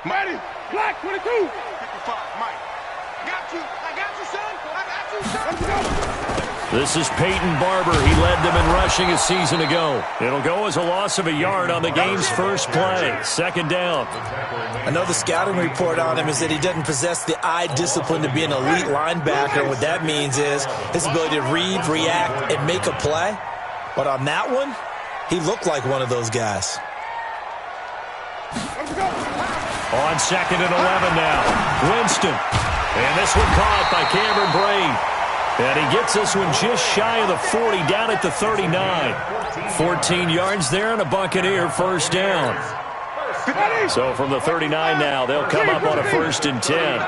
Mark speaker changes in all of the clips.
Speaker 1: Ready. Black 22. 55,
Speaker 2: Mike. Got you. I got you, son. I got you, son.
Speaker 3: This is Peyton Barber. He led them in rushing a season ago. It'll go as a loss of a yard on the game's first play. Second down.
Speaker 4: I know the scouting report on him is that he doesn't possess the eye discipline to be an elite linebacker. What that means is his ability to read, react, and make a play. But on that one, he looked like one of those guys.
Speaker 3: On 2nd and 11 now. Winston. And this one caught by Cameron Braid. And he gets this one just shy of the 40, down at the 39. 14 yards there and a Buccaneer first down. So from the 39 now, they'll come up on a 1st and 10.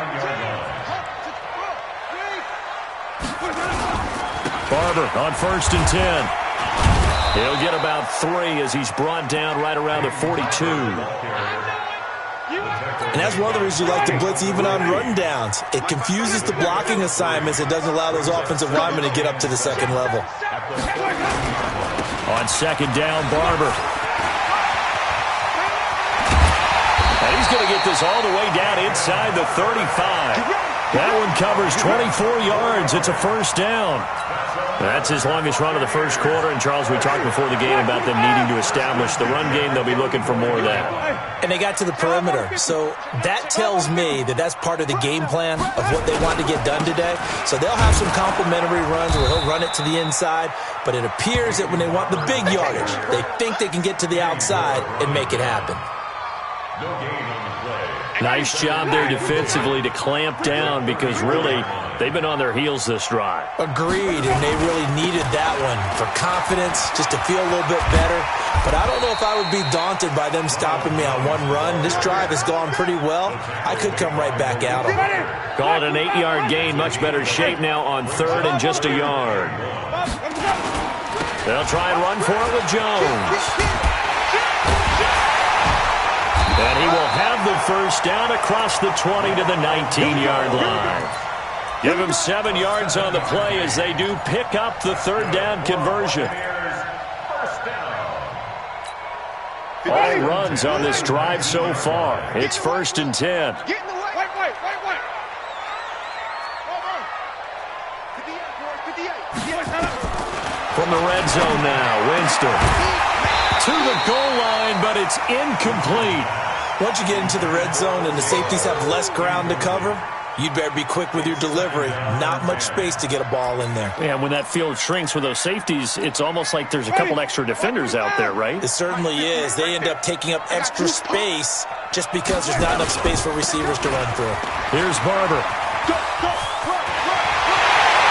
Speaker 3: Barber on 1st and 10. He'll get about 3 as he's brought down right around the 42.
Speaker 4: And that's one of the reasons you like to blitz even on run downs. It confuses the blocking assignments. It doesn't allow those offensive linemen to get up to the second level.
Speaker 3: On 2nd down, Barber. And he's going to get this all the way down inside the 35. That one covers 24 yards. It's a first down. That's his longest run of the first quarter. And, Charles, we talked before the game about them needing to establish the run game. They'll be looking for more of that.
Speaker 4: And they got to the perimeter. So that tells me that that's part of the game plan of what they want to get done today. So they'll have some complementary runs where he'll run it to the inside. But it appears that when they want the big yardage, they think they can get to the outside and make it happen.
Speaker 3: Nice job there defensively to clamp down because really they've been on their heels this drive.
Speaker 4: Agreed, and they really needed that one for confidence, just to feel a little bit better. But I don't know if I would be daunted by them stopping me on one run. This drive has gone pretty well. I could come right back at them.
Speaker 3: Call it an 8-yard gain. Much better shape now on 3rd and just a yard. They'll try and run for it with Jones. And he will have the first down across the 20 to the 19-yard line. Give him 7 yards on the play as they do pick up the 3rd down conversion. All runs on this drive so far. It's 1st and 10. From the red zone now, Winston. To the goal line, but it's incomplete.
Speaker 4: Once you get into the red zone and the safeties have less ground to cover, you'd better be quick with your delivery. Not much space to get a ball in there.
Speaker 3: Yeah, when that field shrinks with those safeties, it's almost like there's a couple extra defenders out there, right?
Speaker 4: It certainly is. They end up taking up extra space just because there's not enough space for receivers to run through.
Speaker 3: Here's Barber.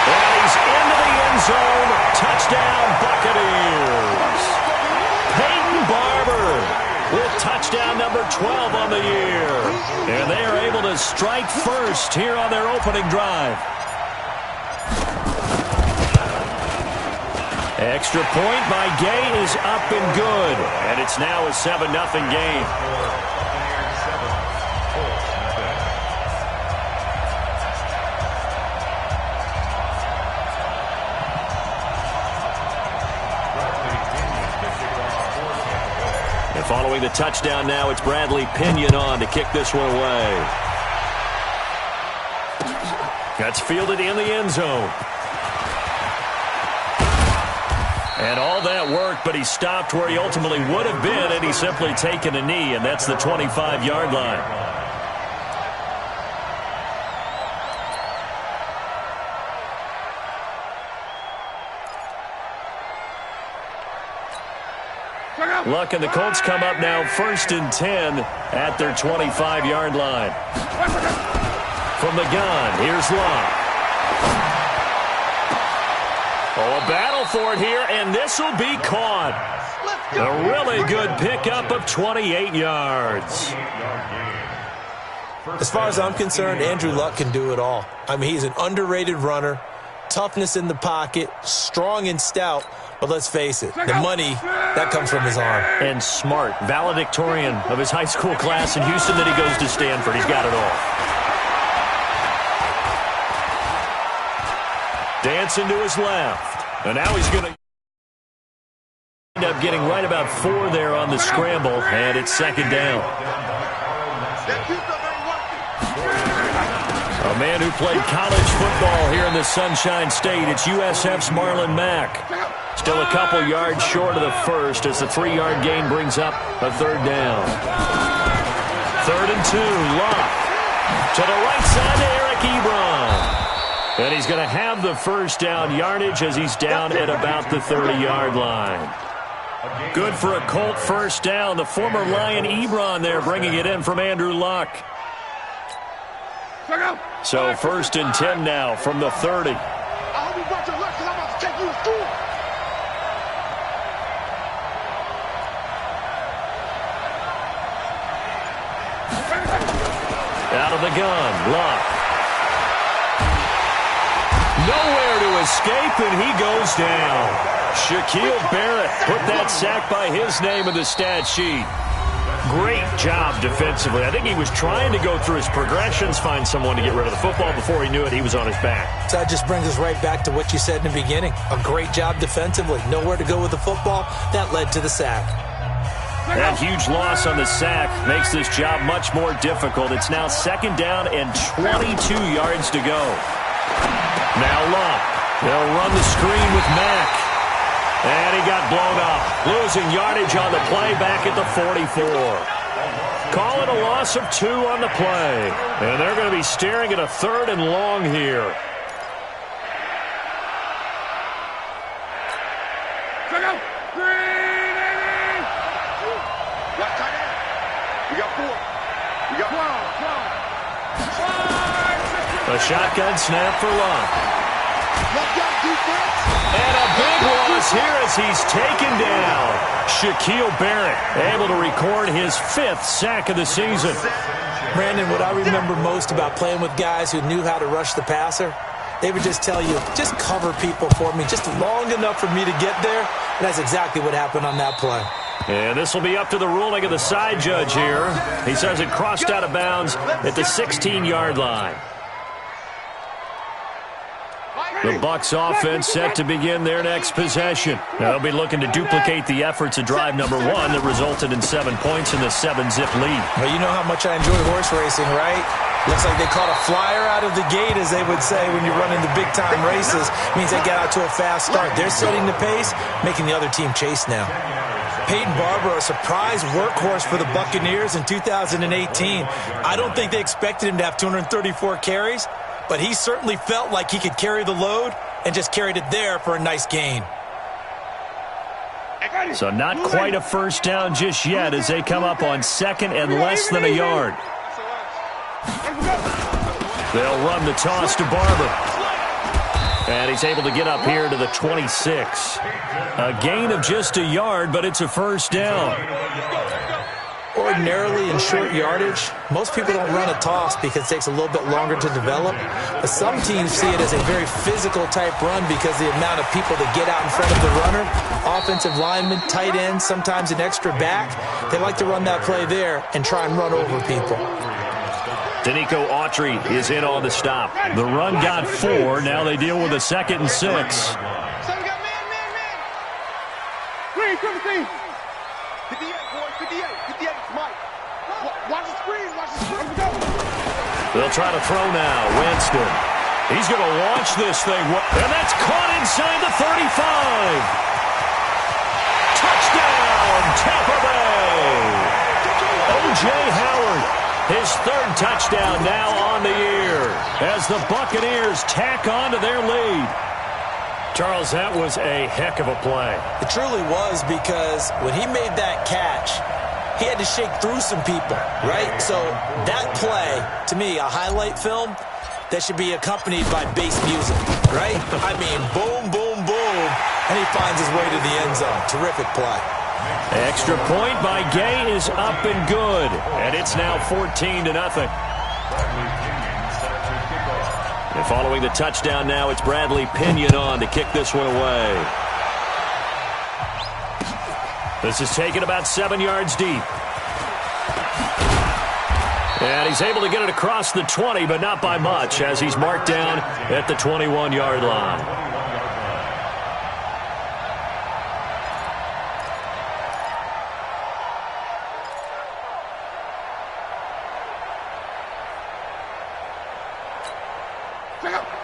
Speaker 3: And he's into the end zone. Touchdown, Buccaneers. Peyton Barber with touchdown number 12 on the year. And they are able to strike first here on their opening drive. Extra point by Gay is up and good. And it's now a 7-0 game. Following the touchdown now, it's Bradley Pinion on to kick this one away. That's fielded in the end zone. And all that work, but he stopped where he ultimately would have been, and he's simply taken a knee, and that's the 25-yard line. Luck and the Colts come up now 1st and 10 at their 25-yard line. From the gun, here's Luck. Oh, a battle for it here, and this will be caught. A really good pickup of 28 yards.
Speaker 4: As far as I'm concerned, Andrew Luck can do it all. I mean, he's an underrated runner, toughness in the pocket, strong and stout. But let's face it, the money, that comes from his arm.
Speaker 3: And smart, valedictorian of his high school class in Houston, then he goes to Stanford. He's got it all. Dancing to his left. And now he's going to end up getting right about 4 there on the scramble, and it's 2nd down. A man who played college football here in the Sunshine State. It's USF's Marlon Mack. Still a couple yards short of the first as the 3-yard gain brings up a third down. 3rd and 2, Locke. To the right side to Eric Ebron. And he's going to have the first down yardage as he's down at about the 30-yard line. Good for a Colt first down. The former Lion Ebron there bringing it in from Andrew Luck. So 1st and 10 now from the 30.
Speaker 2: I hope you brought your lunch because I'm about to take you to school.
Speaker 3: Out of the gun, Luck. Nowhere to escape, and he goes down. Shaquille Barrett put that sack by his name in the stat sheet. Great job defensively. I think he was trying to go through his progressions, find someone to get rid of the football. Before he knew it, he was on his back.
Speaker 4: So that just brings us right back to what you said in the beginning. A great job defensively. Nowhere to go with the football. That led to the sack.
Speaker 3: That huge loss on the sack makes this job much more difficult. It's now 2nd down and 22 yards to go. Now Luck. They'll run the screen with Mack. And he got blown up. Losing yardage on the play back at the 44. Call it a loss of 2 on the play. And they're going to be staring at a 3rd and long here. A shotgun snap for Luck. And a big loss here as he's taken down. Shaquille Barrett able to record his 5th sack of the season.
Speaker 4: Brandon, what I remember most about playing with guys who knew how to rush the passer, they would just tell you, just cover people for me just long enough for me to get there. And that's exactly what happened on that play.
Speaker 3: And this will be up to the ruling of the side judge here. He says it crossed out of bounds at the 16-yard line. The Bucs offense set to begin their next possession. They'll be looking to duplicate the efforts of drive number 1 that resulted in 7 points in the 7-zip lead.
Speaker 4: Well, you know how much I enjoy horse racing, right? Looks like they caught a flyer out of the gate, as they would say when you're running the big-time races. Means they get out to a fast start. They're setting the pace, making the other team chase now. Peyton Barber, a surprise workhorse for the Buccaneers in 2018. I don't think they expected him to have 234 carries, but he certainly felt like he could carry the load and just carried it there for a nice gain.
Speaker 3: So not quite a first down just yet as they come up on 2nd and less than a yard. They'll run the toss to Barber. And he's able to get up here to the 26. A gain of just a yard, but it's a first down.
Speaker 4: Ordinarily in short yardage, most people don't run a toss because it takes a little bit longer to develop. But some teams see it as a very physical type run because the amount of people that get out in front of the runner, offensive linemen, tight ends, sometimes an extra back. They like to run that play there and try and run over people.
Speaker 3: Danico Autry is in on the stop. The run got 4. Now they deal with a 2nd and 6.
Speaker 2: So we got man. Green, 17. 58, boys, 58, Mike. Watch the screen,
Speaker 3: They'll try to throw now. Winston. He's going to launch this thing. And that's caught inside the 35. Touchdown, Tampa Bay. O.J. Howard. His 3rd touchdown now on the year as the Buccaneers tack on to their lead. Charles, that was a heck of a play.
Speaker 4: It truly was, because when he made that catch, he had to shake through some people, right? So that play, to me, a highlight film that should be accompanied by bass music, right? I mean, boom, boom, boom, and he finds his way to the end zone. Terrific play.
Speaker 3: Extra point by Gay is up and good. And it's now 14-0. And following the touchdown now, it's Bradley Pinion on to kick this one away. This is taken about 7 yards deep. And he's able to get it across the 20, but not by much, as he's marked down at the 21-yard line.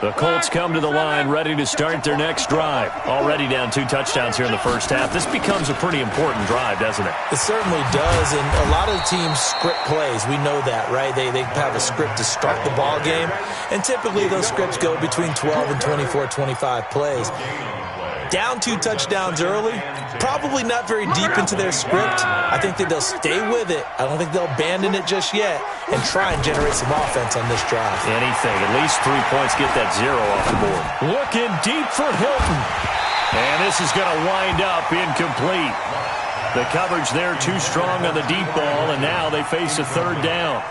Speaker 3: The Colts come to the line ready to start their next drive. Already down 2 touchdowns here in the first half. This becomes a pretty important drive, doesn't it?
Speaker 4: It certainly does, and a lot of the teams script plays. We know that, right? They have a script to start the ball game, and typically those scripts go between 12 and 24, 25 plays. Down 2 touchdowns early, probably not very deep into their script. I think that they'll stay with it. I don't think they'll abandon it just yet and try and generate some offense on this drive.
Speaker 3: Anything. At least 3 points, get that 0 off the board. Looking deep for Hilton. And this is going to wind up incomplete. The coverage there too strong on the deep ball, and now they face a 3rd down.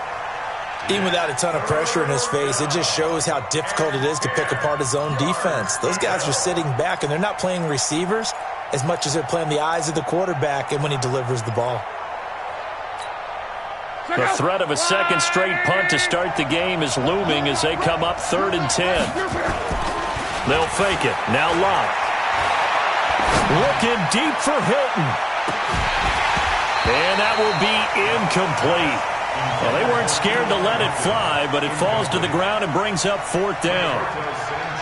Speaker 4: Even without a ton of pressure in his face, it just shows how difficult it is to pick apart his own defense. Those guys are sitting back, and they're not playing receivers as much as they're playing the eyes of the quarterback and when he delivers the ball.
Speaker 3: The threat of a second straight punt to start the game is looming as they come up 3rd and 10. They'll fake it. Now Locke. Looking deep for Hilton. And that will be incomplete. Well, they weren't scared to let it fly, but it falls to the ground and brings up 4th down.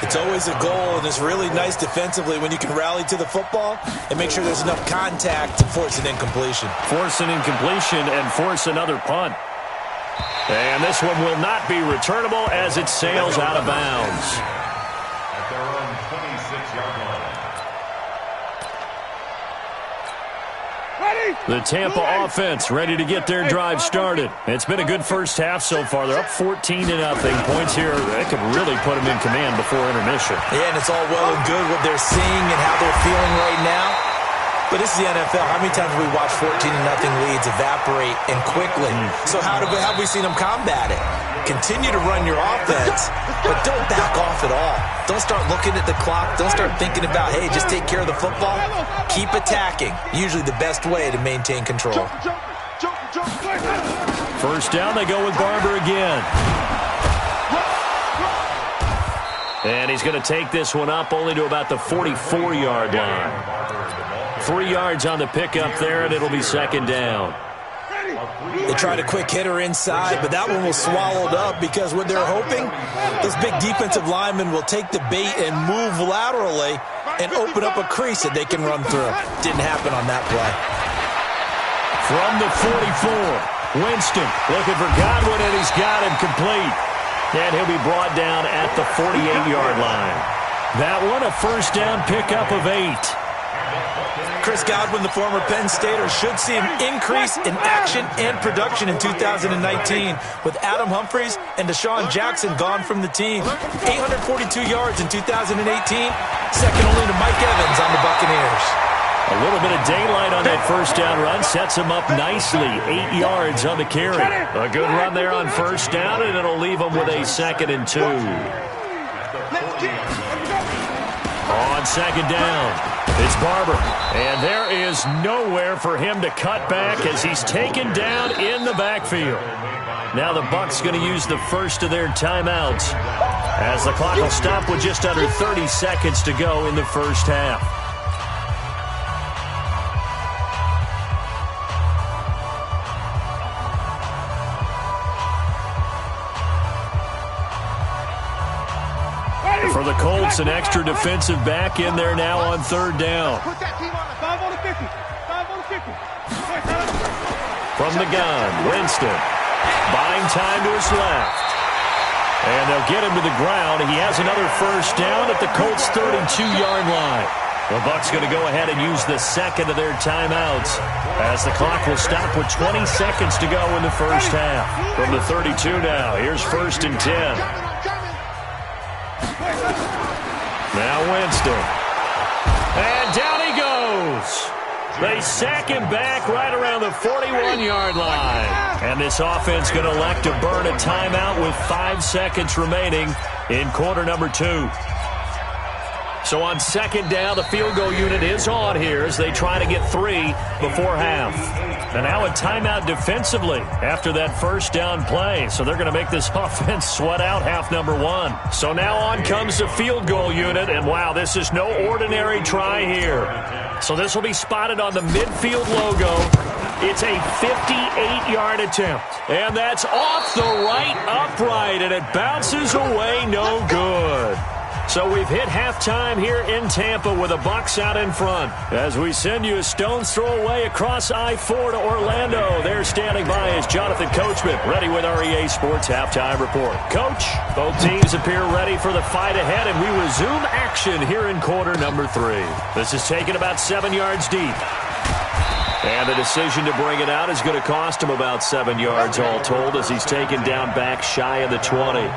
Speaker 4: It's always a goal, and it's really nice defensively when you can rally to the football and make sure there's enough contact to force an incompletion.
Speaker 3: Force an incompletion and force another punt. And this one will not be returnable as it sails out of bounds.
Speaker 1: At their own 26-yard line.
Speaker 3: The Tampa offense ready to get their drive started. It's been a good first half so far. They're up 14-0. Points here, that could really put them in command before intermission.
Speaker 4: Yeah, and it's all well and good what they're seeing and how they're feeling right now. But this is the NFL. How many times have we watched 14-0 leads evaporate and quickly? So how have we seen them combat it? Continue to run your offense, but don't back off at all. Don't start looking at the clock. Don't start thinking about, hey, just take care of the football. Keep attacking. Usually the best way to maintain control.
Speaker 3: First down, they go with Barber again. And he's going to take this one up only to about the 44-yard line. 3 yards on the pickup there, and it'll be 2nd down.
Speaker 4: They tried a quick hitter inside, but that one was swallowed up because what they're hoping, those big defensive linemen will take the bait and move laterally and open up a crease that they can run through. Didn't happen on that play.
Speaker 3: From the 44, Winston looking for Godwin, and he's got him complete. And he'll be brought down at the 48-yard line. That one a first down pickup of 8.
Speaker 4: Chris Godwin, the former Penn Stater, should see an increase in action and production in 2019 with Adam Humphries and Deshaun Jackson gone from the team. 842 yards in 2018, second only to Mike Evans on the Buccaneers.
Speaker 3: A little bit of daylight on that first down run sets him up nicely. 8 yards on the carry. A good run there on first down, and it'll leave him with a 2nd and 2. On 2nd down, it's Barber. And there is nowhere for him to cut back as he's taken down in the backfield. Now the Bucs going to use the first of their timeouts as the clock will stop with just under 30 seconds to go in the first half. For the Colts, an extra defensive back in there now on 3rd down. From the gun, Winston. Buying time to his left. And they'll get him to the ground. He has another first down at the Colts' 32-yard line. The Bucs going to go ahead and use the 2nd of their timeouts as the clock will stop with 20 seconds to go in the first half. From the 32 now, here's 1st and 10. Now Winston. And down he goes. They sack him back right around the 41-yard line. And this offense going to elect to burn a timeout with 5 seconds remaining in quarter number 2. So on 2nd down, the field goal unit is on here as they try to get 3 before half. And now a timeout defensively after that first down play. So they're going to make this offense sweat out half number 1. So now on comes the field goal unit. And wow, this is no ordinary try here. So this will be spotted on the midfield logo. It's a 58-yard attempt. And that's off the right upright, and it bounces away no good. So we've hit halftime here in Tampa with the Bucs out in front. As we send you a stone's throw away across I-4 to Orlando. There standing by is Jonathan Coachman, ready with our EA Sports Halftime Report. Coach, both teams appear ready for the fight ahead, and we resume action here in quarter number 3. This is taken about 7 yards deep. And the decision to bring it out is going to cost him about 7 yards all told, as he's taken down back shy of the 20.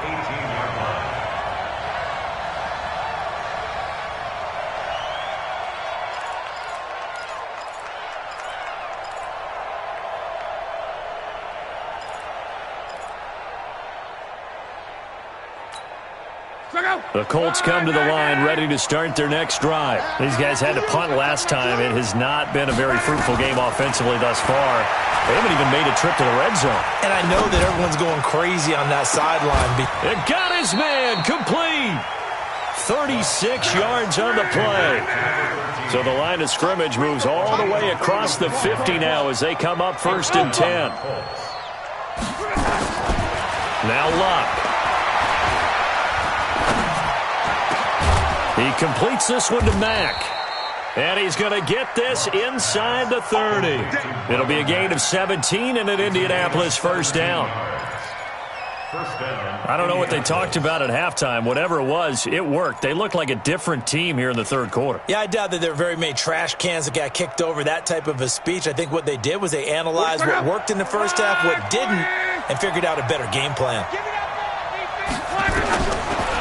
Speaker 3: The Colts come to the line ready to start their next drive. These guys had to punt last time. It has not been a very fruitful game offensively thus far. They haven't even made a trip to the red zone.
Speaker 4: And I know that everyone's going crazy on that sideline.
Speaker 3: It got his man complete. 36 yards on the play. So the line of scrimmage moves all the way across the 50 now as they come up 1st and 10. Now Luck. He completes this one to Mack. And he's going to get this inside the 30. It'll be a gain of 17 and an Indianapolis first down. I don't know what they talked about at halftime. Whatever it was, it worked. They looked like a different team here in the third quarter.
Speaker 4: Yeah, I doubt that there were very many trash cans that got kicked over, that type of a speech. I think what they did was they analyzed what worked in the first half, what didn't, and figured out a better game plan.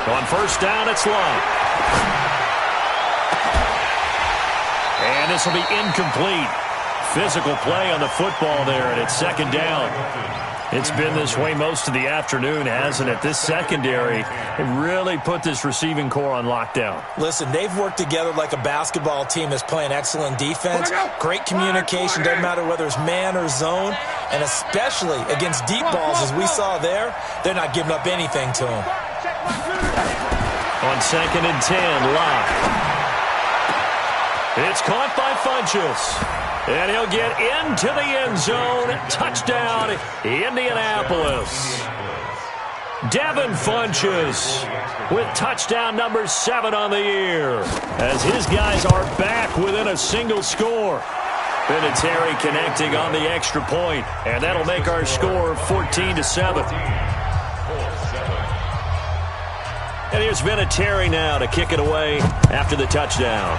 Speaker 3: On first down, it's Luck. And this will be incomplete. Physical play on the football there, and it's 2nd down. It's been this way most of the afternoon, hasn't it? This secondary really put this receiving core on lockdown.
Speaker 4: Listen, they've worked together like a basketball team that's playing excellent defense. Great communication, doesn't matter whether it's man or zone. And especially against deep balls, as we saw there, they're not giving up anything to them.
Speaker 3: On 2nd and 10, Luck. It's caught by Funchess. And he'll get into the end zone. Touchdown, Indianapolis. Devin Funchess with touchdown number 7 on the year, as his guys are back within a single score. Vinatieri connecting on the extra point, and that'll make our score 14-7. And here's Vinatieri now to kick it away after the touchdown.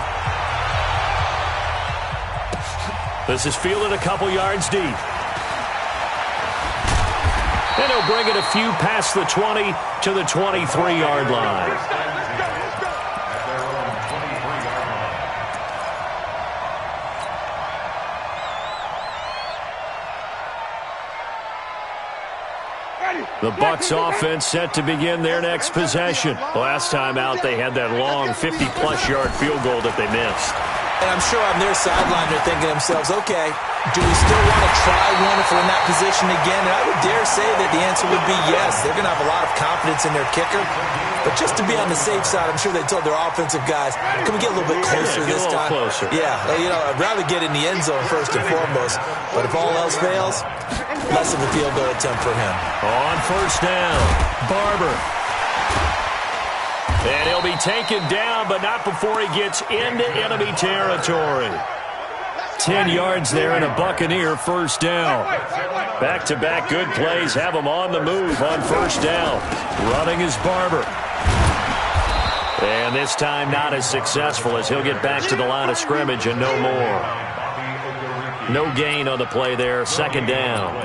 Speaker 3: This is fielded a couple yards deep. And he'll bring it a few past the 20 to the 23-yard line. The Bucs offense set to begin their next possession. Last time out, they had that long 50-plus yard field goal that they missed.
Speaker 4: And I'm sure on their sideline they're thinking to themselves, okay, do we still want to try one if we're in that position again? And I would dare say that the answer would be yes. They're going to have a lot of confidence in their kicker. But just to be on the safe side, I'm sure they told their offensive guys, can we get a little bit closer this time?
Speaker 3: Closer.
Speaker 4: Yeah, you know, I'd rather get in the end zone first and foremost. But if all else fails, less of a field goal attempt for him.
Speaker 3: On first down, Barber. And he'll be taken down, but not before he gets into enemy territory. 10 yards there and a Buccaneer first down. Back-to-back good plays have him on the move on first down. Running is Barber. And this time not as successful, as he'll get back to the line of scrimmage and no more. No gain on the play there, 2nd down.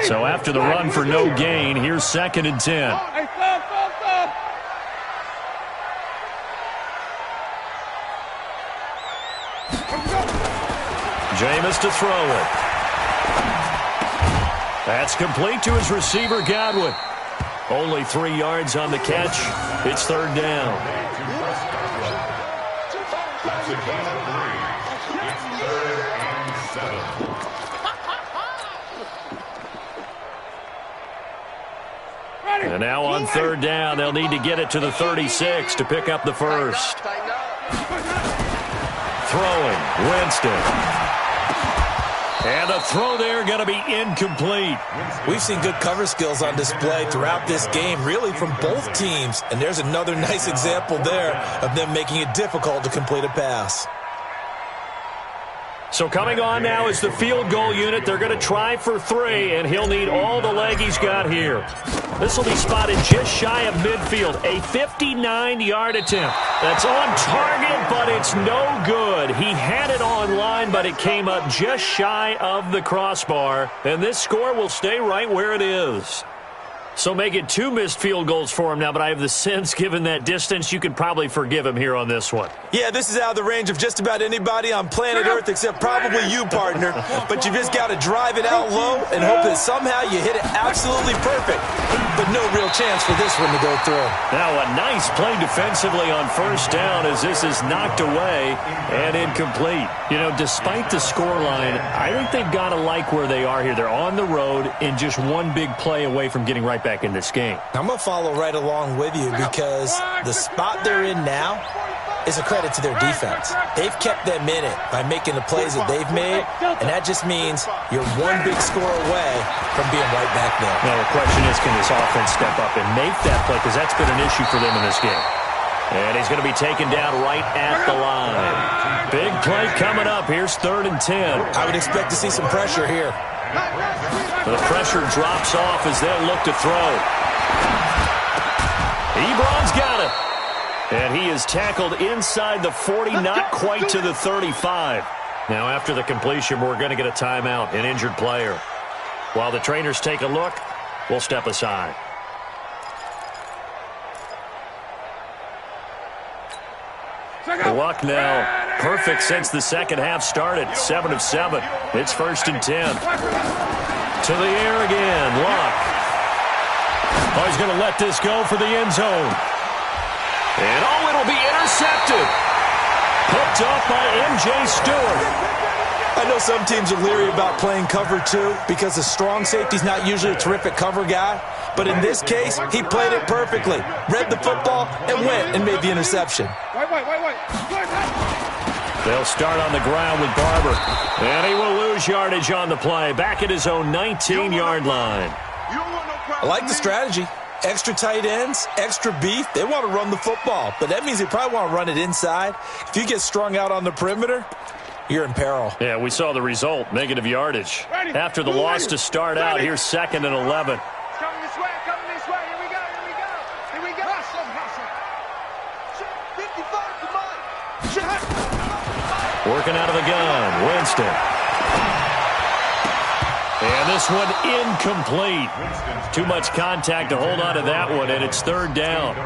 Speaker 3: So after the run for no gain, here's 2nd and 10. Jameis to throw it. That's complete to his receiver, Godwin. Only 3 yards on the catch. It's 3rd down. And now on 3rd down, they'll need to get it to the 36 to pick up the first. throwing. Winston. And the throw there going to be incomplete.
Speaker 4: We've seen good cover skills on display throughout this game, really from both teams. And there's another nice example there of them making it difficult to complete a pass.
Speaker 3: So coming on now is the field goal unit. They're going to try for 3, and he'll need all the leg he's got here. This will be spotted just shy of midfield. A 59-yard attempt. That's on target, but it's no good. He had it on line, but it came up just shy of the crossbar. And this score will stay right where it is. So make it 2 missed field goals for him now, but I have the sense, given that distance, you could probably forgive him here on this one.
Speaker 4: Yeah, this is out of the range of just about anybody on planet Earth except probably you, partner. But you just got to drive it out low and hope that somehow you hit it absolutely perfect. But no real chance for this one to go through.
Speaker 3: Now a nice play defensively on first down as this is knocked away and incomplete. You know, despite the scoreline, I think they've got to like where they are here. They're on the road and just one big play away from getting right back in this game.
Speaker 4: I'm going to follow right along with you because the spot they're in now is a credit to their defense. They've kept them in it by making the plays that they've made, and that just means you're one big score away from being right back there.
Speaker 3: Now the question is, can this offense step up and make that play? Because that's been an issue for them in this game. And he's going to be taken down right at the line. Big play coming up. Here's 3rd and 10.
Speaker 4: I would expect to see some pressure here.
Speaker 3: The pressure drops off as they look to throw. Ebron's got it. And he is tackled inside the 40, not quite to the 35. Now after the completion, we're going to get a timeout, an injured player. While the trainers take a look, we'll step aside. Luck now perfect since the second half started. 7 of 7. It's 1st and 10. To the air again. Luck. Oh, he's going to let this go for the end zone. And oh, it'll be intercepted. Picked off by M.J. Stewart.
Speaker 4: I know some teams are leery about playing cover 2 because the strong safety's not usually a terrific cover guy. But in this case, he played it perfectly. Read the football and went and made the interception.
Speaker 3: They'll start on the ground with Barber. And he will lose yardage on the play. Back at his own 19-yard line.
Speaker 4: I like the strategy. Extra tight ends, extra beef. They want to run the football. But that means they probably want to run it inside. If you get strung out on the perimeter, you're in peril.
Speaker 3: Yeah, we saw the result. Negative yardage. After the loss to start out, here's 2nd and 11.
Speaker 2: Coming this way, here we go. 55 to mine.
Speaker 3: Working out of the gun, Winston. And this one incomplete. Too much contact to hold on to that one, and it's 3rd down.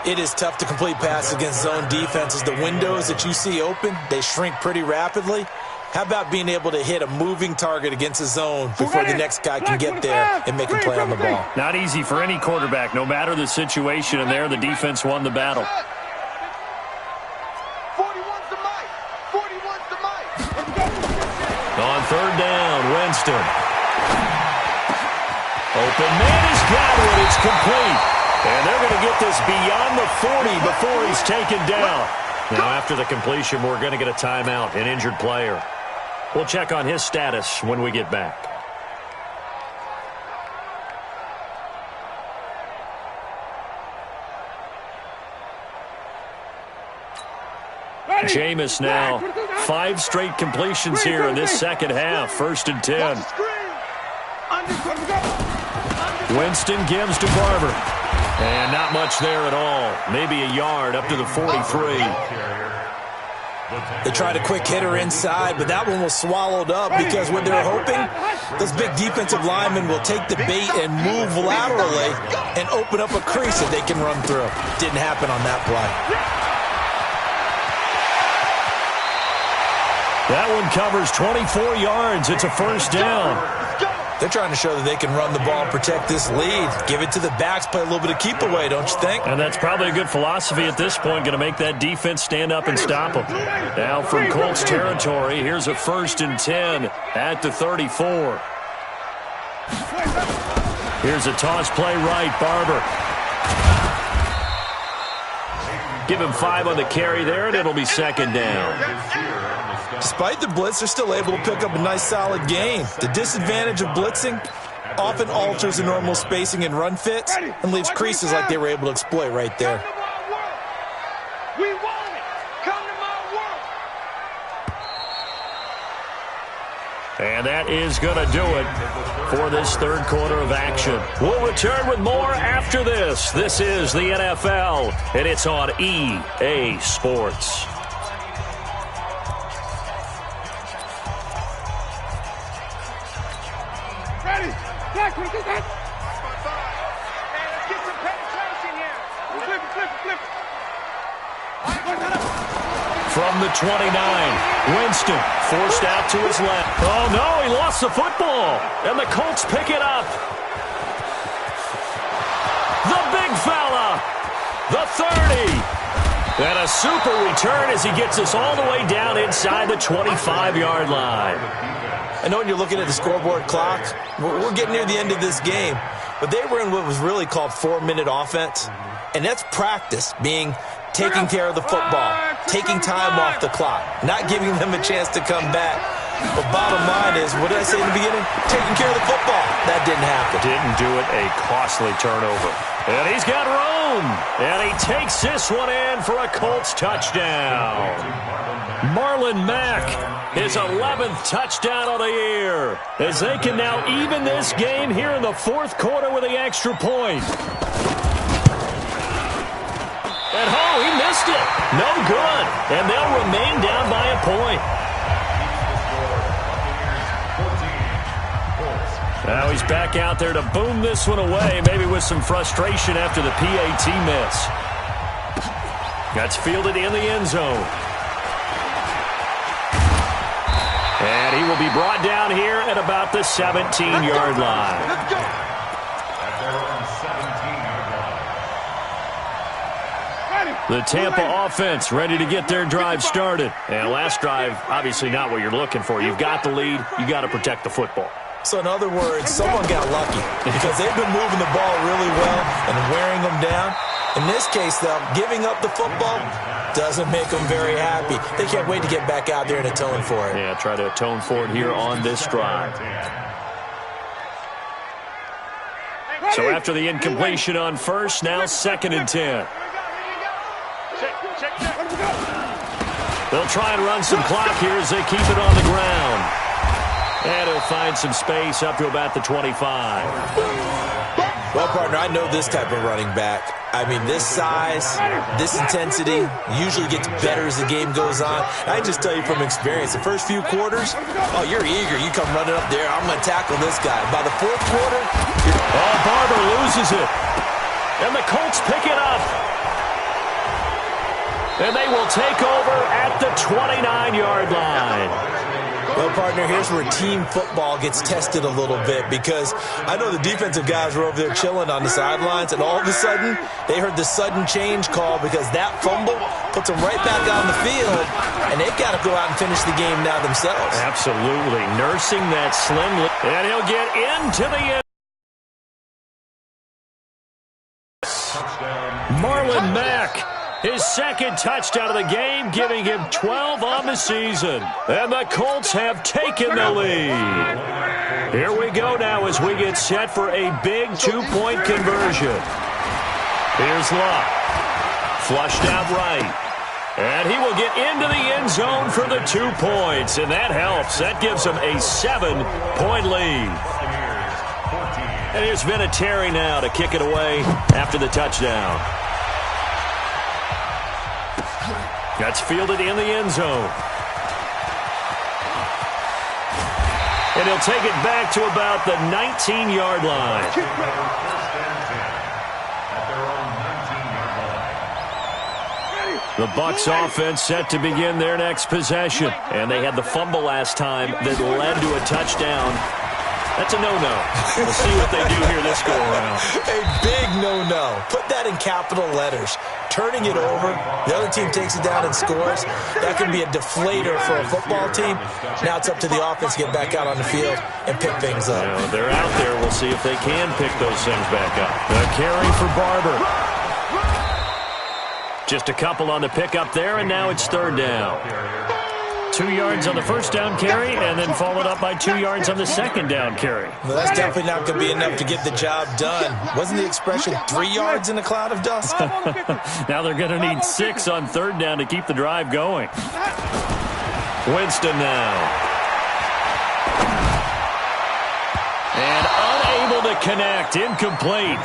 Speaker 4: It is tough to complete passes against zone defenses. The windows that you see open, they shrink pretty rapidly. How about being able to hit a moving target against a zone before the next guy can get there and make a play on the ball?
Speaker 3: Not easy for any quarterback, no matter the situation, and there the defense won the battle.
Speaker 2: 41's the mic.
Speaker 3: On 3rd down, Winston. Open man has got it. It's complete. And they're going to get this beyond the 40 before he's taken down. Now after the completion, we're going to get a timeout, an injured player. We'll check on his status when we get back. Jameis now, 5 straight completions here in this second half. 1st and 10. Winston gives to Barber. And not much there at all. Maybe a yard up to the 43.
Speaker 4: They tried a quick hitter inside, but that one was swallowed up because what they're hoping, those big defensive linemen will take the bait and move laterally and open up a crease that they can run through. Didn't happen on that play.
Speaker 3: That one covers 24 yards. It's a 1st down.
Speaker 4: They're trying to show that they can run the ball and protect this lead. Give it to the backs, play a little bit of keep away, don't you think?
Speaker 3: And that's probably a good philosophy at this point, going to make that defense stand up and stop them. Now from Colts territory, here's a 1st and 10 at the 34. Here's a toss play right, Barber. Give him 5 on the carry there, and it'll be second down.
Speaker 4: Despite the blitz, they're still able to pick up a nice, solid gain. The disadvantage of blitzing often alters the normal spacing and run fits and leaves creases like they were able to exploit right there.
Speaker 2: We want it. Come to my world.
Speaker 3: And that is going to do it for this third quarter of action. We'll return with more after this. This is the NFL, and it's on EA Sports.
Speaker 2: Ready? Black, what is that? Hey, let's get some penetration here. Flip it.
Speaker 3: From the 29, Winston forced out to his left. Oh, no, he lost the football. And the Colts pick it up. The big fella. The 30. And a super return as he gets us all the way down inside the 25-yard line.
Speaker 4: I know when you're looking at the scoreboard clock, we're getting near the end of this game, but they were in what was really called 4-minute offense, and that's practice, being taking care of the football, taking time off the clock, not giving them a chance to come back. But bottom line is, what did I say in the beginning? Taking care of the football. That didn't happen.
Speaker 3: Didn't do it, a costly turnover. And he's got room, and he takes this one in for a Colts touchdown. Marlon Mack, his 11th touchdown of the year, as they can now even this game here in the fourth quarter with the extra point. And he missed it. No good. And they'll remain down by a point. Now he's back out there to boom this one away, maybe with some frustration after the PAT miss. That's fielded in the end zone. And he will be brought down here at about the 17-yard line.
Speaker 1: At their own 17-yard line.
Speaker 3: The Tampa offense ready to get their drive started. And last drive, obviously not what you're looking for. You've got the lead. You got to protect the football.
Speaker 4: So in other words, someone got lucky because they've been moving the ball really well and wearing them down. In this case, though, giving up the football doesn't make them very happy. They can't wait to get back out there and atone for it.
Speaker 3: Yeah, try to atone for it here on this drive. So after the incompletion on first, now 2nd and 10. They'll try and run some clock here as they keep it on the ground. And he'll find some space up to about the 25.
Speaker 4: Well, partner, I know this type of running back. I mean, this size, this intensity usually gets better as the game goes on. I can just tell you from experience, the first few quarters, you're eager. You come running up there, I'm going to tackle this guy. By the fourth quarter,
Speaker 3: Barber loses it. And the Colts pick it up. And they will take over at the 29-yard line.
Speaker 4: Well, partner, here's where team football gets tested a little bit because I know the defensive guys were over there chilling on the sidelines, and all of a sudden, they heard the sudden change call because that fumble puts them right back on the field, and they've got to go out and finish the game now themselves.
Speaker 3: Absolutely. Nursing that slim lead. And he'll get into the end. Marlon Mack. His 2nd touchdown of the game, giving him 12 on the season. And the Colts have taken the lead. Here we go now as we get set for a big 2-point conversion. Here's Luck. Flushed out right. And he will get into the end zone for the 2 points. And that helps. That gives him a 7-point lead. And here's Vinatieri now to kick it away after the touchdown. That's fielded in the end zone. And he'll take it back to about the 19-yard line. The Bucs offense set to begin their next possession. And they had the fumble last time that led to a touchdown. That's a no-no. We'll see what they do here this go-around.
Speaker 4: A big no-no. Put that in capital letters. Turning it over, the other team takes it down and scores. That can be a deflator for a football team. Now it's up to the offense to get back out on the field and pick things up.
Speaker 3: They're out there. We'll see if they can pick those things back up. The carry for Barber. Just a couple on the pickup there, and now it's third down. 2 yards on the first down carry, and then followed up by 2 yards on the second down carry.
Speaker 4: Well, that's definitely not going to be enough to get the job done. Wasn't the expression 3 yards in a cloud of dust?
Speaker 3: Now they're going to need 6 on third down to keep the drive going. Winston now. And unable to connect. Incomplete.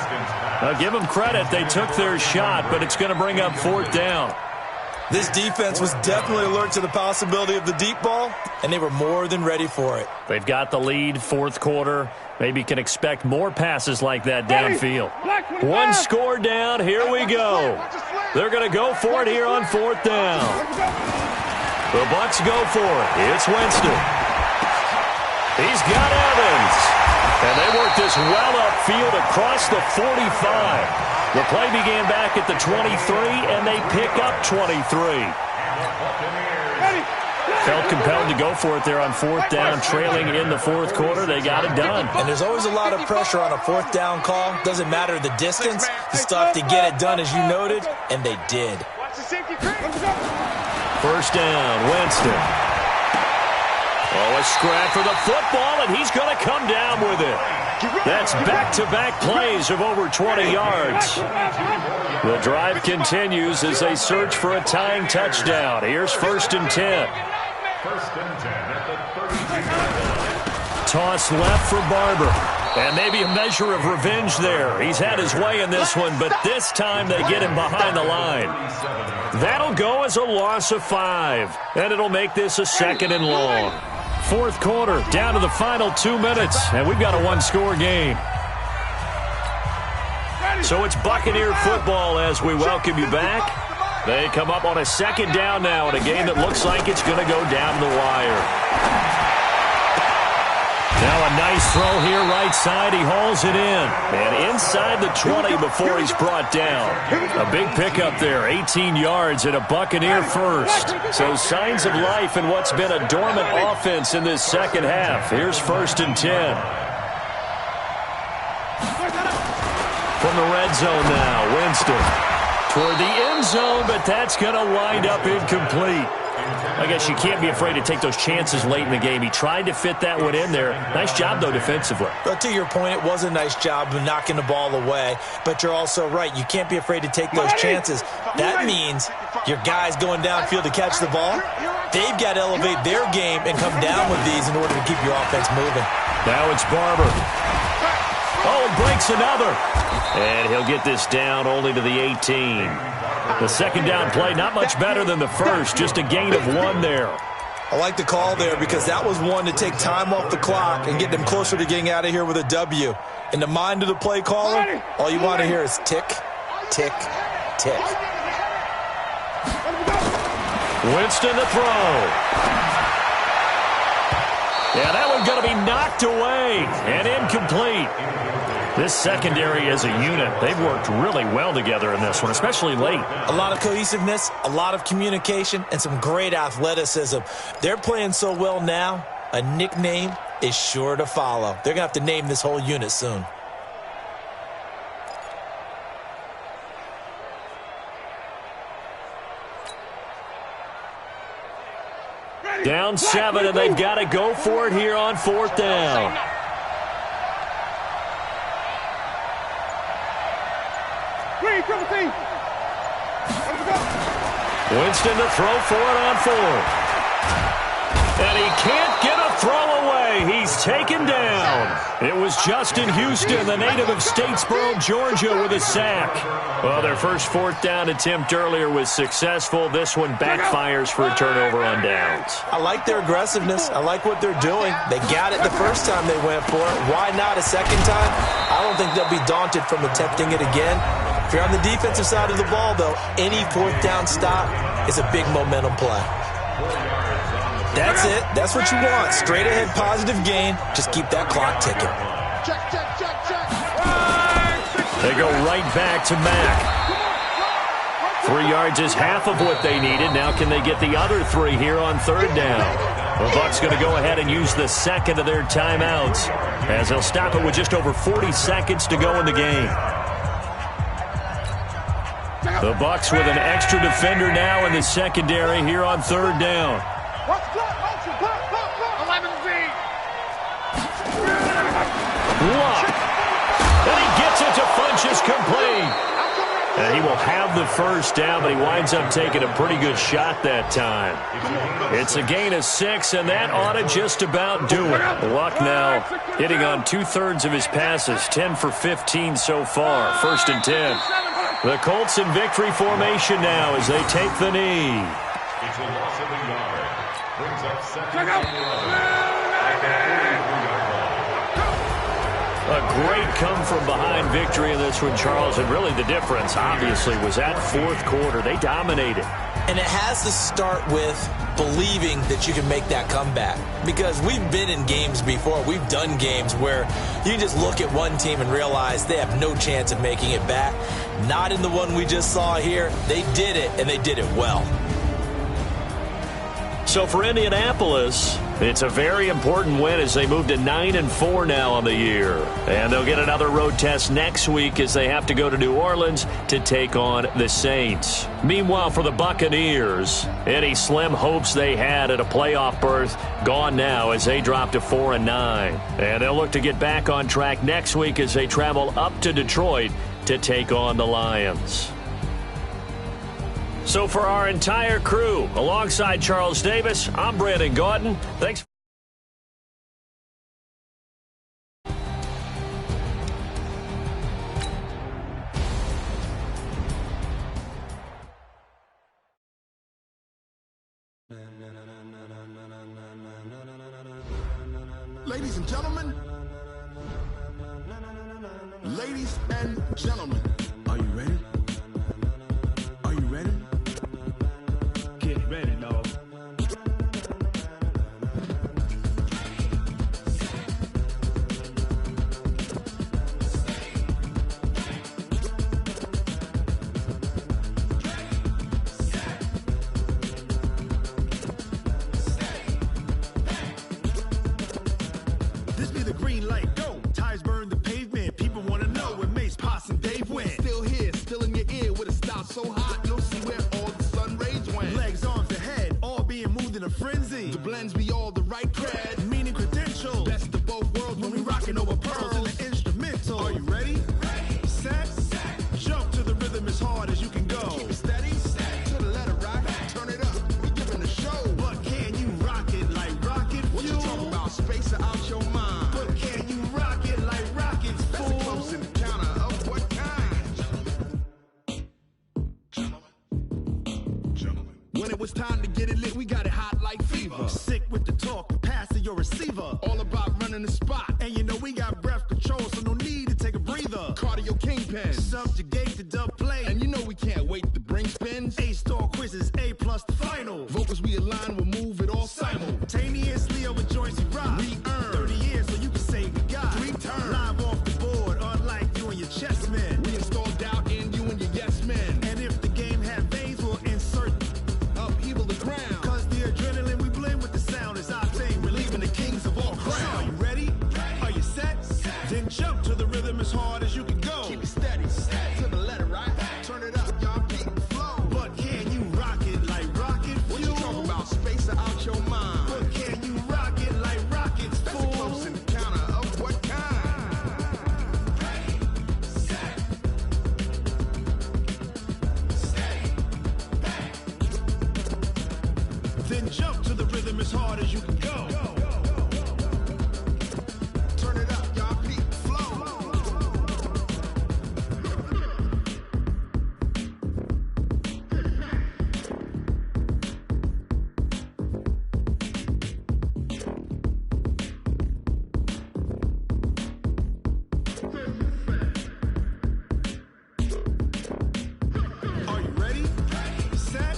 Speaker 3: Now give them credit. They took their shot, but it's going to bring up fourth down.
Speaker 4: This defense was definitely alert to the possibility of the deep ball, and they were more than ready for it.
Speaker 3: They've got the lead, fourth quarter. Maybe can expect more passes like that downfield. One score down. Here we go. They're going to go for it here on fourth down. The Bucs go for it. It's Winston. He's got Evans. And they work this well upfield across the 45. The play began back at the 23, and they pick up 23. Felt compelled to go for it there on fourth down, trailing in the fourth quarter. They got it done.
Speaker 4: And there's always a lot of pressure on a fourth down call. Doesn't matter the distance. You still have to get it done, as you noted, and they did.
Speaker 3: First down, Winston. Oh, a scrap for the football, and he's going to come down with it. That's back-to-back plays of over 20 yards. The drive continues as they search for a tying touchdown. Here's first and 10.
Speaker 1: First and 10 at the 30.
Speaker 3: Toss left for Barber. And maybe a measure of revenge there. He's had his way in this one, but this time they get him behind the line. That'll go as a loss of 5. And it'll make this a second and long. Fourth quarter, down to the final 2 minutes, and we've got a one-score game. So it's Buccaneer football as we welcome you back. They come up on a second down now in a game that looks like it's going to go down the wire. Now a nice throw here right side. He hauls it in. And inside the 20 before he's brought down. A big pickup there, 18 yards and a Buccaneer first. So signs of life in what's been a dormant offense in this second half. Here's first and 10. From the red zone now, Winston. Toward the end zone, but that's going to wind up incomplete. I guess you can't be afraid to take those chances late in the game. He tried to fit that one in there. Nice job, though, defensively.
Speaker 4: But to your point, it was a nice job of knocking the ball away. But you're also right. You can't be afraid to take those chances. That means your guys going downfield to catch the ball, they've got to elevate their game and come down with these in order to keep your offense moving.
Speaker 3: Now it's Barber. Oh, and breaks another. And he'll get this down only to the 18. The second down play, not much better than the first, just a gain of 1 there.
Speaker 4: I like the call there because that was one to take time off the clock and get them closer to getting out of here with a W. In the mind of the play caller, all you want to hear is tick, tick, tick.
Speaker 3: Winston to throw. Yeah, that one's going to be knocked away and incomplete. This secondary as a unit, they've worked really well together in this one, especially late.
Speaker 4: A lot of cohesiveness, a lot of communication, and some great athleticism. They're playing so well now, a nickname is sure to follow. They're going to have to name this whole unit soon.
Speaker 3: Down 7, and they've got to go for it here on fourth down. Winston to throw for it on fourth. And he can't get a throw away. He's taken down. It was Justin Houston, the native of Statesboro, Georgia, with a sack. Well, their first fourth down attempt earlier was successful. This one backfires for a turnover on downs.
Speaker 4: I like their aggressiveness. I like what they're doing. They got it the first time they went for it. Why not a second time? I don't think they'll be daunted from attempting it again. If you're on the defensive side of the ball, though, any fourth down stop is a big momentum play. That's it. That's what you want. Straight ahead positive gain. Just keep that clock ticking.
Speaker 3: They go right back to Mack. 3 yards is half of what they needed. Now can they get the other 3 here on third down? The Bucs going to go ahead and use the second of their timeouts as they'll stop it with just over 40 seconds to go in the game. The Bucs with an extra defender now in the secondary here on third down.
Speaker 2: Watch the clock, motion, clock. 11 feet.
Speaker 3: Look. And he gets it to Funchess complete. And he will have the first down, but he winds up taking a pretty good shot that time. It's a gain of 6, and that ought to just about do it. Luck now hitting on 2/3 of his passes, 10 for 15 so far, 1st and 10. The Colts in victory formation now as they take the knee.
Speaker 1: It's a loss of a yard. Brings up second and 11.
Speaker 3: A great come-from-behind victory in this one, Charles, and really the difference, obviously, was that fourth quarter. They dominated.
Speaker 4: And it has to start with believing that you can make that comeback. Because we've been in games before. We've done games where you just look at one team and realize they have no chance of making it back. Not in the one we just saw here. They did it, and they did it well.
Speaker 3: So for Indianapolis, it's a very important win as they move to 9-4 now on the year. And they'll get another road test next week as they have to go to New Orleans to take on the Saints. Meanwhile, for the Buccaneers, any slim hopes they had at a playoff berth gone now as they drop to 4-9. And they'll look to get back on track next week as they travel up to Detroit to take on the Lions. So for our entire crew, alongside Charles Davis, I'm Brandon Gaudin. Thanks.
Speaker 5: Ladies and gentlemen, are you ready? Are you ready? Get ready, dog. This be the green light, go. Tires burn the pavement. People want to know when Mace, Potts, and Dave went. Still here, still in your ear with a style so hot, you'll see where all the sun rays went. Legs, arms, and head, all being moved in a frenzy. The blends be all the right cred, meaning credentials. Best of both worlds when we rockin' over pearls in the instrumental. Are you ready? Set. Jump to the rhythm as hard as you can go. Keep it steady, to the letter rock. Turn it up, we giving a show. But can you rock it like rocket fuel? What you talking about? Space it out your mind. But can you rock it like rockets, fool? That's a close encounter of what kind? Gentlemen. When it was time to get it lit, we got it hot like fever. Sick with the talk, pass to your receiver. All about running the spot. And you know we got breath control, so no need to take a breather. Cardio kingpin, subjugate the dub play. And you know we can't wait to bring spins. A-star quizzes, A+ the final. Vocals we align, we'll move it all simultaneously over joints we rock. We earn 30 years so you can say we got 3 turns. Live off the board, unlike you and your chess men. We install doubt in you and your yes men. And if the game had veins, we'll insert upheaval the ground. Cause the adrenaline we blend with the sound is our thing. Relieving the kings of all crowns. Are you ready? Are you set? Then jump to the rhythm as hard as you can go. Keep it steady, to the letter right. Turn it up, y'all beat the flow. But can you rock it like rocket fuel? What you talking about? Space it out your mind. But can you rock it like rockets, fool? That's a close encounter of what kind? Then jump to the rhythm as hard as you can go. Turn it up, y'all beat the flow. Are you ready? Set.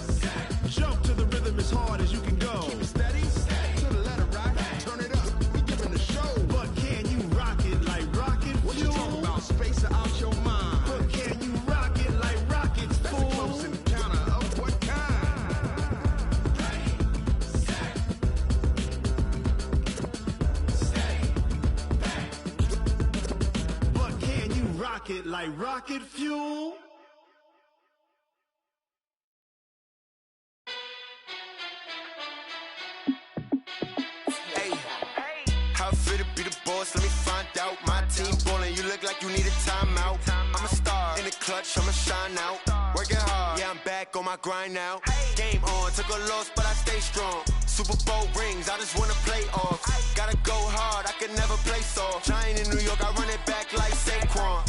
Speaker 5: Jump to the rhythm as hard as you can go. Keep it steady, to the letter right. Turn it up, we giving the show. But can you rock it like rocket fuel? What you talking about? Space it out your mind. But can you rock it like rockets, fool? That's a close encounter of what kind? But can you rock it like rocket fuel?
Speaker 6: How I feel to be the boss, let me find out. My team ballin', you look like you need a timeout. I'm a star, in the clutch, I'ma shine out. Working hard, yeah, I'm back on my grind now. Game on, took a loss, but I stay strong. Super Bowl rings, I just wanna play off. Gotta go hard, I can never play soft. Giant in New York, I run it back like Saquon.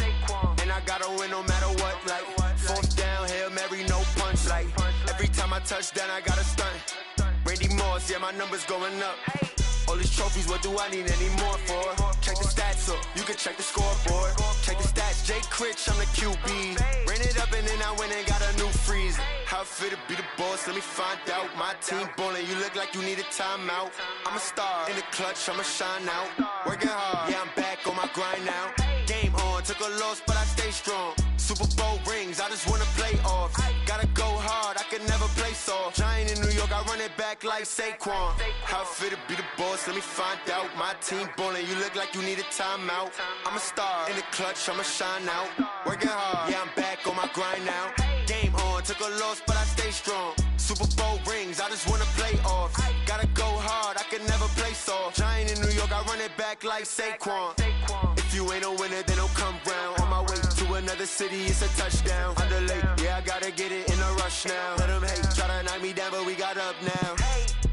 Speaker 6: And I gotta win no matter what, like fourth down, Hail Mary, no punch. Like every time I touch down, I gotta stunt. Randy Moss, yeah, my numbers going up. All these trophies, what do I need any more for? Check the stats up, you can check the scoreboard. Check the stats, Jay Critch, I'm the QB. Ran it up and then I went and got a new freeze. How I feel to be the boss, let me find out. My team ballin', you look like you need a timeout. I'm a star, in the clutch, I'ma shine out. Working hard, yeah, I'm back on my grind now. Game on, took a loss, but I stay strong. Super Bowl rings, I just wanna play off. Gotta go hard, I can never play soft. Giant in New York, I run it back like Saquon. How I feel to be the boss, let me find out. My team ballin', you look like you need a timeout. I'm a star, in the clutch, I'ma shine out. Working hard, yeah, I'm back on my grind now. Game on, took a loss, but I stay strong. Super Bowl rings, I just wanna play off. Gotta go hard, I can never play soft. Giant in New York, I run it back like Saquon. If you ain't a winner, then don't come round. On my way to another city, it's a touchdown. Underlay, yeah, I gotta get it in a rush now. Let them hate, try to knock me down, but we got up now.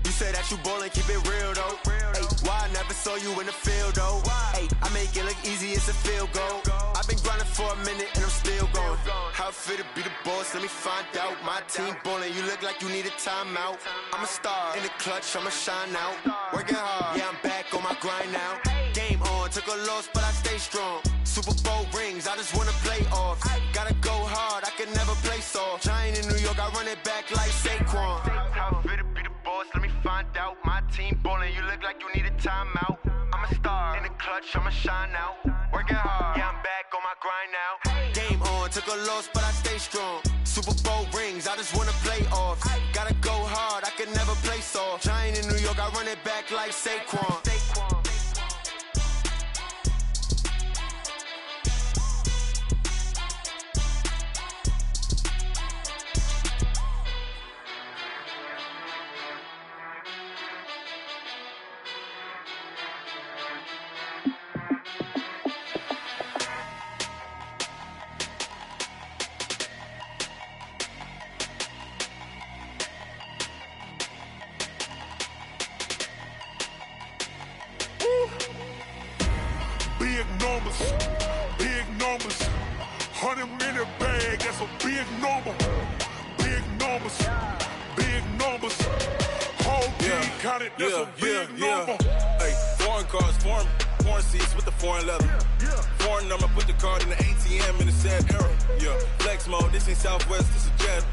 Speaker 6: You say that you ballin', keep it real though. Ay, why I never saw you in the field though? Ay, I make it look easy, it's a field goal. I've been grinding for a minute and I'm still going. How I feel to be the boss, let me find out. My team ballin', you look like you need a timeout. I'm a star, in the clutch, I'ma shine out. Working hard, yeah, I'm back on my grind now. Game on, took a loss, but I stay strong. Super Bowl rings, I just wanna play off. Gotta go hard, I can never play soft. Giant in New York, I run it back like Saquon. How I feel to be the boss, let me find out. My team ballin', you look like you need a timeout. I'm a star, in the clutch, I'ma shine out. Working hard, yeah, I'm back on my grind now. Game on, took a loss, but I stay strong. Super Bowl rings, I just wanna play off. Gotta go hard, I can never play soft. Giant in New York, I run it back like Saquon.
Speaker 5: Big numbers, 100-minute bag, that's a big number. Big numbers, big numbers. Whole team counted, that's a big number.
Speaker 7: Hey, foreign cars, foreign seats with the foreign leather. Foreign number, put the card in the ATM in the sad era. Yeah, flex mode, this ain't Southwest, this is jet.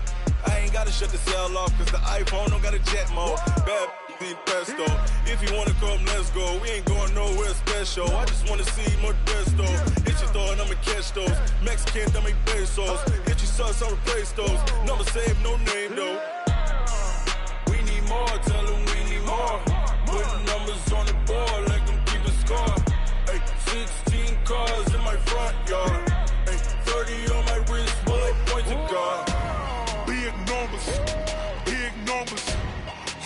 Speaker 7: I ain't gotta shut the cell off, cause the iPhone don't got a jet mode. Bad need pesto. If you wanna come, let's go. We ain't going nowhere special. I just wanna see more desto. Hit your thought, I'ma catch those. Mexican, I make pesos. Hit your sauce, I'll replace those. Number save, no name though. We need more, tell them we need more. Putting numbers on the board, like them keep a score. Hey, 16 cars in my front yard. Hey, 30 on my wrist, bullet point to God.
Speaker 5: Big numbers, big numbers.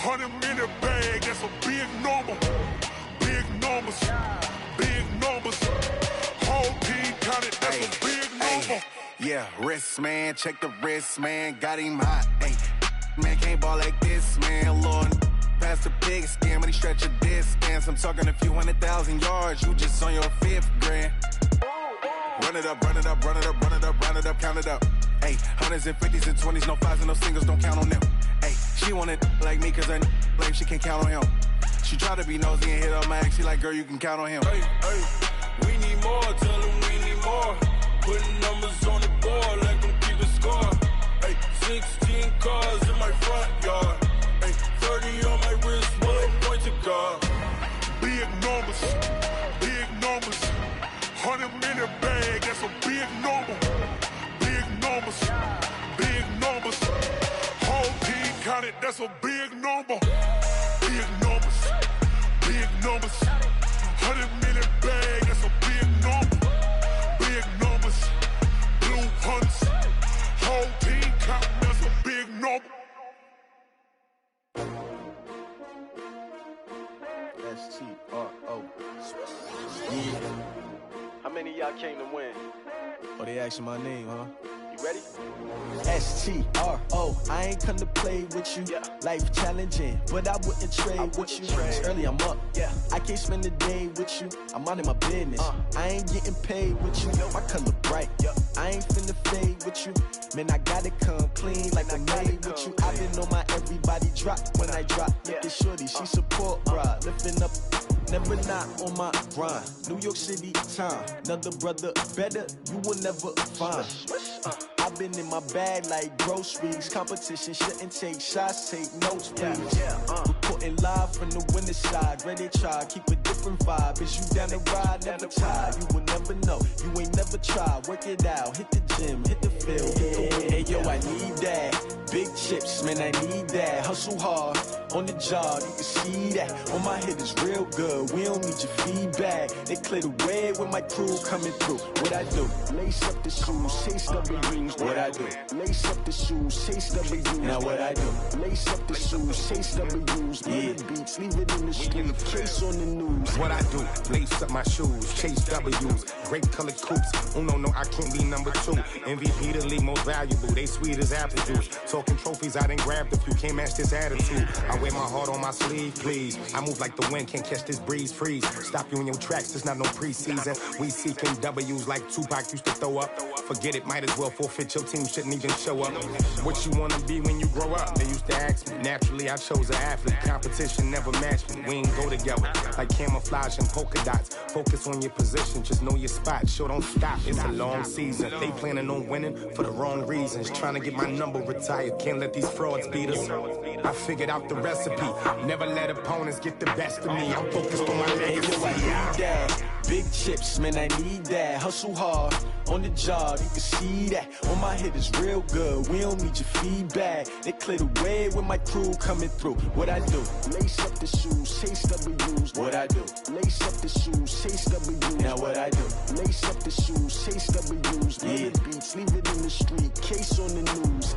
Speaker 5: 100-minute bag, that's a big number. Big numbers, big numbers. Whole team counted, that's a big number.
Speaker 6: Yeah, wrist man, check the wrist man, got him hot. Ay, man can't ball like this, man. Lord, past the pig skin, when he stretch a distance. I'm talking a few 100,000 yards, you just on your 5th grand. Run it up, run it up, run it up, run it up, run it up, count it up. Ay, 100s and 50s and 20s, no 5s and no singles, don't count on them. Ay, she want it like me, cause her lame, she can't count on him. She try to be nosy and hit up my ex, she like, girl, you can count on him.
Speaker 7: Hey, we need more, tell them we need more. Putting numbers on the board, like them keep a score. Hey, 16 cars in my front yard. Hey, 30 on my wrist, bullet point to God.
Speaker 5: Big numbers, big numbers. 100-minute bag, that's a big number. Big numbers, big numbers. Whole team counted, that's a big number. Big numbers, big numbers. 100-minute bag, that's a big number. Big numbers, blue hunts. Whole team counting, that's a big number.
Speaker 6: That's
Speaker 8: S-T-R-O. Yeah.
Speaker 9: How many of y'all came to win?
Speaker 8: Oh, they asking my name, huh?
Speaker 9: You ready?
Speaker 8: S-T-R-O. I ain't come to play with you.
Speaker 9: Yeah.
Speaker 8: Life challenging, but I wouldn't trade with you. It's early, I'm up.
Speaker 9: Yeah.
Speaker 8: I can't spend the day with you. I'm out in my business. I ain't getting paid with you. My color bright. I ain't finna fade with you. Man, I gotta come clean like I'm made with you. I've been on my everybody drop when I drop. Look at shorty, she support ride. Lifting up, never not on my grind. New York City time. Another brother better, you will never find. I've been in my bag like groceries. Competition shouldn't take shots, take notes, please. Reporting live from the winter side. Ready to try, keep a different vibe. Is you down the ride, never tired. You will never know, you ain't never tried. Work it out, hit the gym, hit the field. Hey yo, I need that. Big chips, man, I need that. Hustle hard on the job, you can see that. On my head is real good, we don't need your feedback. They clear the way with my crew coming through. What I do? Lace up the shoes, chase W's. What I do? Lace up the shoes, chase W's. Now what I do? Lace up the shoes, chase W's. Yeah, beats, leave it in the street, case on the news.
Speaker 10: What I do? Lace up my shoes, chase W's. Great colored coops. Oh no, I can't be number 2. MVP the league most valuable. They sweet as apple juice. Talking trophies, I done grabbed a few. Can't match this attitude. I wear my heart on my sleeve, please. I move like the wind, can't catch this breeze, freeze. Stop you in your tracks, there's not no preseason. We seeking W's like Tupac used to throw up. Forget it, might as well forfeit. Your team shouldn't even show up. What you wanna be when you grow up? They used to ask me. Naturally, I chose an athlete. Competition never matched me. We ain't go together like camouflage and polka dots. Focus on your position, just know your spot. Sure, don't stop. It's a long season. They planning on winning for the wrong reasons. Trying to get my number retired. Can't let these frauds beat us. I figured out the recipe. Never let opponents get the best of me. I'm focused on my legacy.
Speaker 8: I need that. Big chips, man, I need that. Hustle hard on the job, you can see that. On my head is real good, we don't need your feedback. They clear the way with my crew coming through. What I do? Lace up the shoes, chase W's. What I do? Lace up the shoes, chase W's. Now what I do? Lace up the shoes, chase W's. Yeah, beats, leave it in the street, case on the news.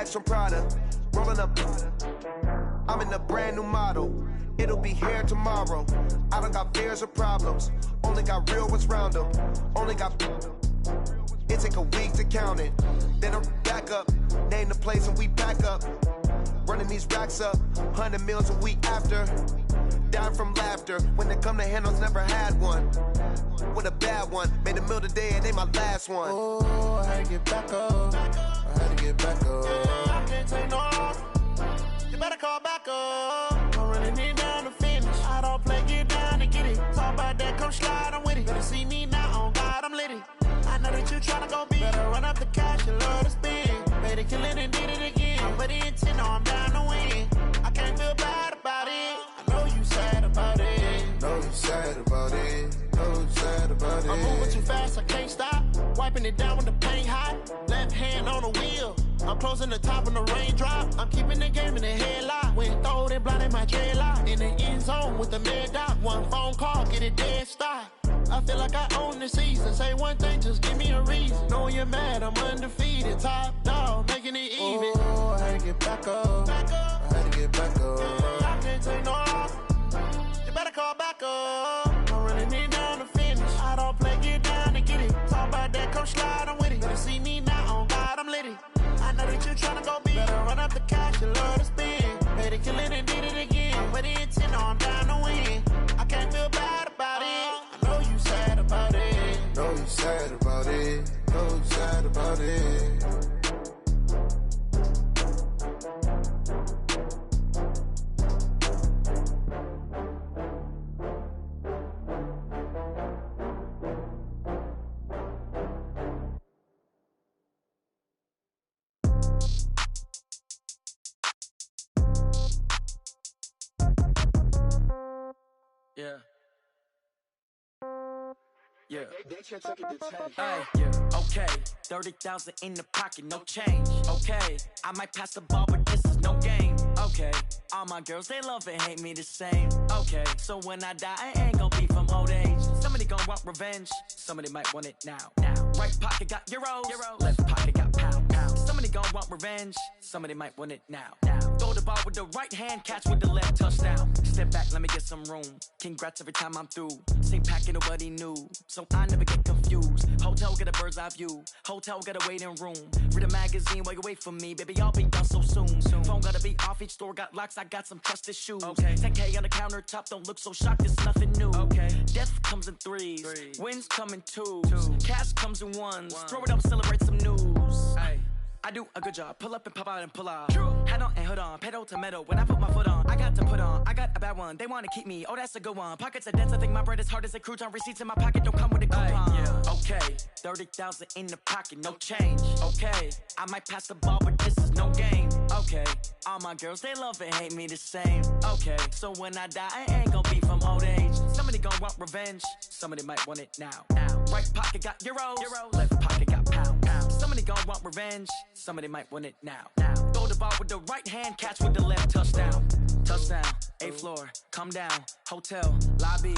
Speaker 6: From Prada, rolling up. I'm in a brand new model. It'll be here tomorrow. I don't got fears or problems. Only got real ones round them. Only got. It take a week to count it. Then I'm back up. Name the place and we back up. Running these racks up. 100 meals a week after. Dying from laughter. When they come to handles, never had one. With a bad one. Made a meal today and ain't my last one.
Speaker 5: Oh, I had to get back up. I had to get back up.
Speaker 2: I can't take no loss. You better call back up. I'm running it down to finish. I don't play, get down to get it. Talk about that, come slide, I'm with it. Better see me now, on God, I'm lit it. I know that you tryna go big. Better run up the cash, you love to spend. Made it, kill it, and did it again. But the intent, no, I'm down to win. I can't feel bad about it. I know you sad about it.
Speaker 5: Know you sad about it. Know you sad about it.
Speaker 2: I'm moving too fast, I can't stop. Wiping it down when the paint hot. Left hand on the wheel. I'm closing the top when the raindrop. I'm keeping the game in the headlock. When throwed and blinded my dreadlock. In the end zone with the mad dot. One phone call, get it dead stop. I feel like I own the season. Say one thing, just give me a reason. Knowing you're mad, I'm undefeated. Top dog, making it even.
Speaker 5: Oh, I had to get back up. I had to get back up.
Speaker 2: I can't take no loss. You better call back up. I'm running it down to finish. I don't play, get down to get it. Talk about that, come slide, I'm with it. Better see me now, on God, I'm lit it. I know that you tryna go big. Better run up the cash, you love to spend. Made it, kill it, and did it again. But the intent, no, I'm down to win. I can't feel bad about it. I know you sad about it.
Speaker 5: Know you sad about it. Know you sad about
Speaker 11: about it.
Speaker 12: Yeah. Yeah. Hey, yeah. Okay. 30,000 in the pocket, no change. Okay. I might pass the ball, but this is no game. Okay. All my girls, they love and hate me the same. Okay. So when I die, I ain't gon' be from old age. Somebody gon' want revenge. Somebody might want it now. Right pocket got euros. Left pocket got pound. Somebody gon' want revenge. Somebody might want it now. Throw the ball with the right hand, catch with the left, touchdown. Step back, let me get some room. Congrats every time I'm through. Same packet, nobody knew, so I never get confused. Hotel get a bird's eye view. Hotel get a waiting room. Read a magazine while you wait for me, baby. I'll be done so soon. Phone gotta be off. Each store got locks. I got some trusted shoes. 10K on the countertop. Don't look so shocked. It's nothing new. Death comes in threes. Wins come in twos. Cash comes in ones. Throw it up, celebrate some news. I do a good job. Pull up and pop out and pull out. Head on and hood on. Pedal to metal. When I put my foot on, I got to put on. I got a bad one. They want to keep me. Oh, that's a good one. Pockets are dense. I think my bread is hard as a crouton. Receipts in my pocket don't come with a coupon. Okay. 30,000 in the pocket. No change. Okay. I might pass the ball, but this is no game. Okay. All my girls, they love and hate me the same. Okay. So when I die, I ain't gonna be from old age. Somebody gon' want revenge. Somebody might want it now. Right pocket got euros. Left pocket got pound. Somebody gon' want revenge. Somebody might want it now. Throw the ball with the right hand, catch with the left, touchdown. Touchdown, 8th floor, come down, hotel, lobby.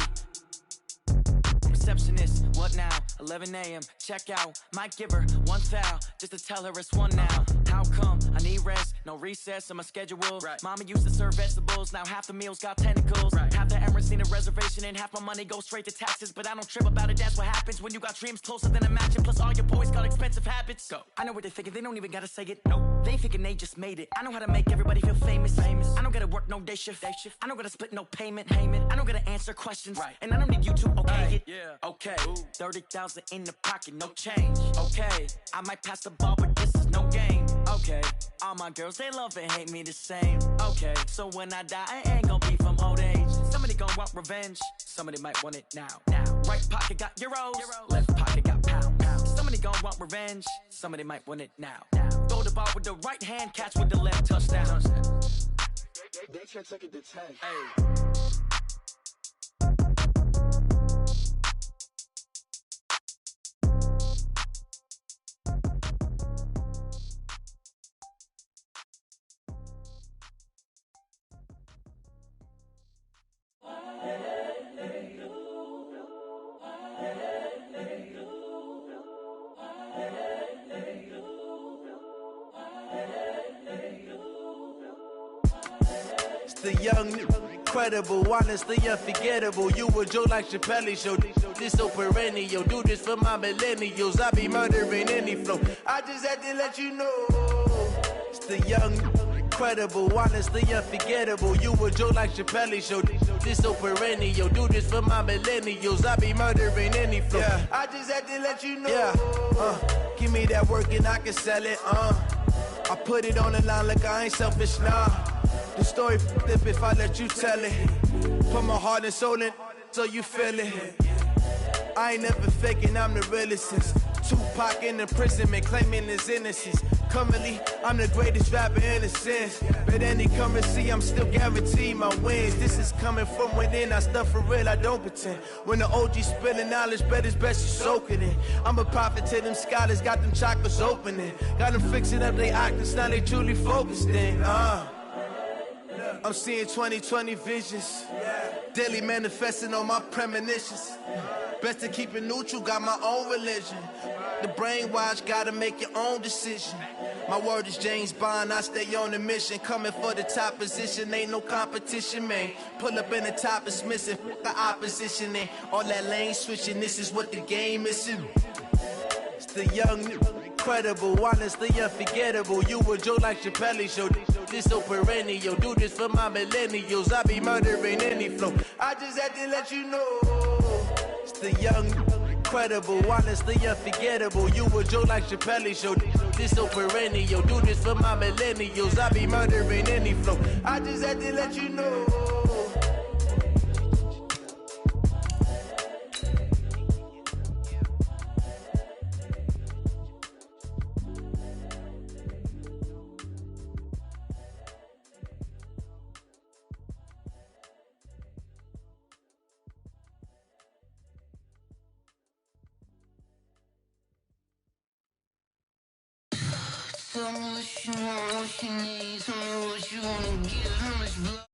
Speaker 12: Receptionist, what now? 11 a.m., check out. Might give her one foul, just to tell her it's one now. How come? I need rest, no recess in my schedule. Mama used to serve vegetables, now half the meals got tentacles. Half the Emirates need a reservation and half my money goes straight to taxes. But I don't trip about it, that's what happens when you got dreams closer than a match. And plus all your boys got expensive habits. Go. I know what they're thinking, they don't even gotta say it. No, they thinking they just made it. I know how to make everybody feel famous. I don't gotta work no day shift. I don't gotta split no payment. I don't gotta answer questions. And I don't need you to okay it. Okay, 30,000 in the pocket, no change. Okay, I might pass the ball, but this is no game. Okay, all my girls, they love and hate me the same. Okay, so when I die, I ain't gonna be from old age. Somebody gon' want revenge. Somebody might want it now. Right pocket got euros. Left pocket got pound. Somebody gon' want revenge. Somebody might want it now. Throw the ball with the right hand, catch with the left, touchdown.
Speaker 11: They can't take it to 10.
Speaker 13: The young, incredible, honestly unforgettable. You a Joe like Chappelle show. This so perennial. Do this for my millennials. I be murdering any flow. I just had to let you know. It's the young, incredible, honestly unforgettable. You a Joe like Chappelle show. This so perennial. Do this for my millennials. I be murdering any flow. I just had to let you know. Give me that work and I can sell it. I put it on the line like I ain't selfish, nah. The story flip if I let you tell it. Put my heart and soul in so you feel it. I ain't never faking, I'm the realest since Tupac in imprisonment, claiming his innocence. Currently, I'm the greatest rapper in a sense. But any currency, I'm still guaranteed my wins. This is coming from within, I stuff for real, I don't pretend. When the OG spilling knowledge, bet it's best you soak it in. I'm a prophet to them scholars, got them chakras opening. Got them fixing up they octaves, now they truly focused in. I'm seeing 2020 visions. Daily manifesting on my premonitions. Best to keep it neutral, got my own religion. The brainwash, gotta make your own decision. My word is James Bond, I stay on the mission. Coming for the top position, ain't no competition, man. Pull up in the top, it's missing, the opposition ain't. All that lane switching, this is what the game is. It's the young, incredible, honestly unforgettable. You a Joe like Chappelle show. This so perennial. Do this for my millennials. I be murdering any flow. I just had to let you know. It's the young, incredible, honestly unforgettable. You a Joe like Chappelle show. This so perennial. Do this for my millennials. I be murdering any flow. I just had to let you know.
Speaker 14: Tell me what you want, what you need. Tell me what you wanna give. How much blood?